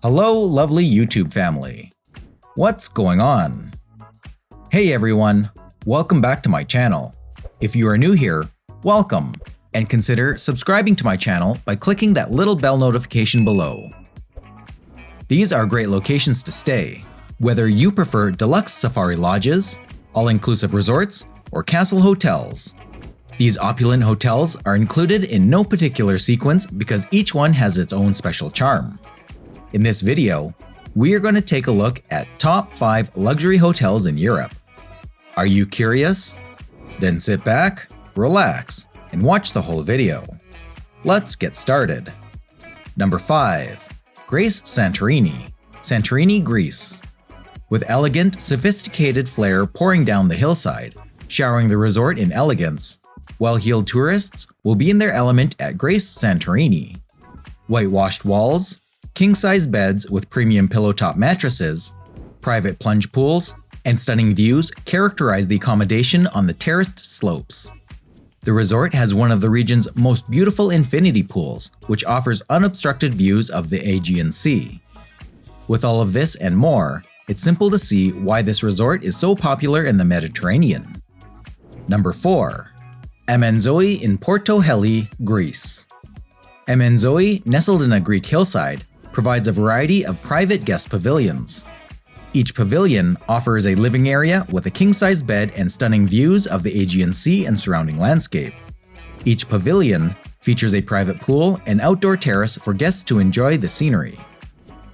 Hello, lovely YouTube family. What's going on? Hey everyone, welcome back to my channel. If you are new here, welcome, and consider subscribing to my channel by clicking that little bell notification below. These are great locations to stay, whether you prefer deluxe safari lodges, all-inclusive resorts, or castle hotels. These opulent hotels are included in no particular sequence because each one has its own special charm. In this video, we are going to take a look at top 5 luxury hotels in Europe. Are you curious? Then sit back, relax, and watch the whole video. Let's get started. Number 5. Grace Santorini, Santorini, Greece. With elegant, sophisticated flair pouring down the hillside, showering the resort in elegance, well-heeled tourists will be in their element at Grace Santorini. Whitewashed walls, king-size beds with premium pillow-top mattresses, private plunge pools, and stunning views characterize the accommodation on the terraced slopes. The resort has one of the region's most beautiful infinity pools, which offers unobstructed views of the Aegean Sea. With all of this and more, it's simple to see why this resort is so popular in the Mediterranean. Number 4. Emenzoi in Porto Heli, Greece. Emenzoi, nestled in a Greek hillside, provides a variety of private guest pavilions. Each pavilion offers a living area with a king-size bed and stunning views of the Aegean Sea and surrounding landscape. Each pavilion features a private pool and outdoor terrace for guests to enjoy the scenery.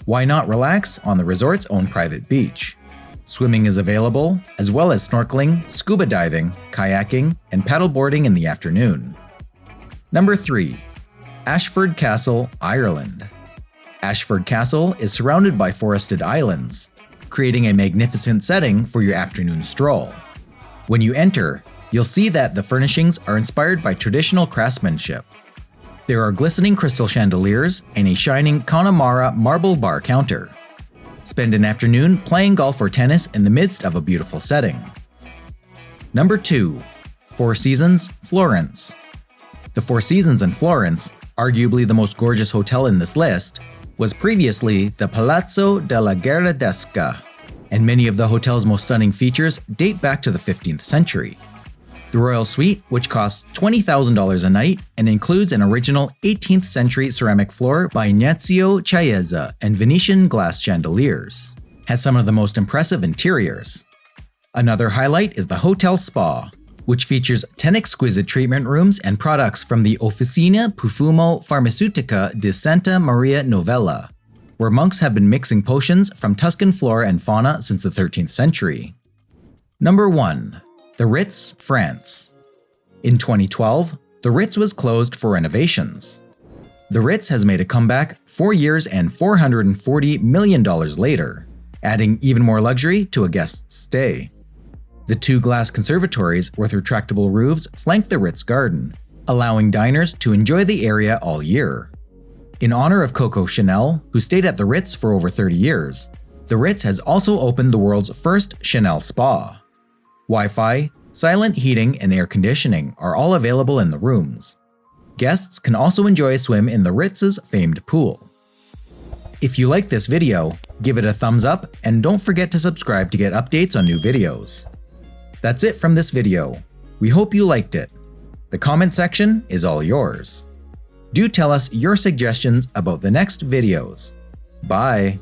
Why not relax on the resort's own private beach? Swimming is available, as well as snorkeling, scuba diving, kayaking, and paddleboarding in the afternoon. Number 3. Ashford Castle, Ireland. Ashford Castle is surrounded by forested islands, creating a magnificent setting for your afternoon stroll. When you enter, you'll see that the furnishings are inspired by traditional craftsmanship. There are glistening crystal chandeliers and a shining Connemara marble bar counter. Spend an afternoon playing golf or tennis in the midst of a beautiful setting. Number 2. Four Seasons, Florence. The Four Seasons in Florence, arguably the most gorgeous hotel in this list, was previously the Palazzo della Gherardesca, and many of the hotel's most stunning features date back to the 15th century. The Royal Suite, which costs $20,000 a night and includes an original 18th century ceramic floor by Ignazio Chiesa and Venetian glass chandeliers, has some of the most impressive interiors. Another highlight is the hotel spa, which features 10 exquisite treatment rooms and products from the Officina Profumo Farmaceutica di Santa Maria Novella, where monks have been mixing potions from Tuscan flora and fauna since the 13th century. Number 1. The Ritz, France. In 2012, the Ritz was closed for renovations. The Ritz has made a comeback 4 years and $440 million later, adding even more luxury to a guest's stay. The 2 glass conservatories with retractable roofs flank the Ritz garden, allowing diners to enjoy the area all year. In honor of Coco Chanel, who stayed at the Ritz for over 30 years, the Ritz has also opened the world's first Chanel spa. Wi-Fi, silent heating, and air conditioning are all available in the rooms. Guests can also enjoy a swim in the Ritz's famed pool. If you like this video, give it a thumbs up and don't forget to subscribe to get updates on new videos. That's it from this video. We hope you liked it. The comment section is all yours. Do tell us your suggestions about the next videos. Bye!